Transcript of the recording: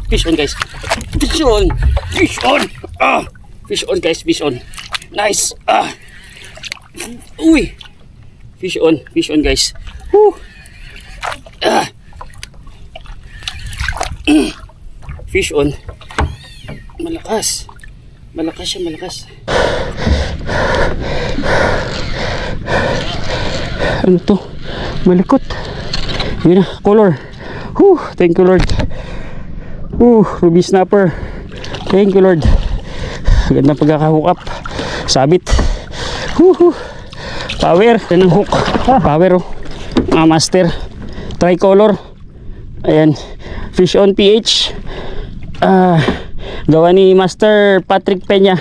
Fish on guys. Fish on. Fish on. Fish on guys, fish on. Nice. Uy. Fish on guys. Woo. Fish on. Malakas. Malakas siya, malakas. Ano to? Malikot. Yun na, color. Thank you Lord. Ruby snapper. Thank you Lord. Ganda pagkaka-hook up. Sabit. Power. Yan ang hook. Power master. Tricolor. Ayan. Fish on PH. Gawa ni Master Patrick Peña.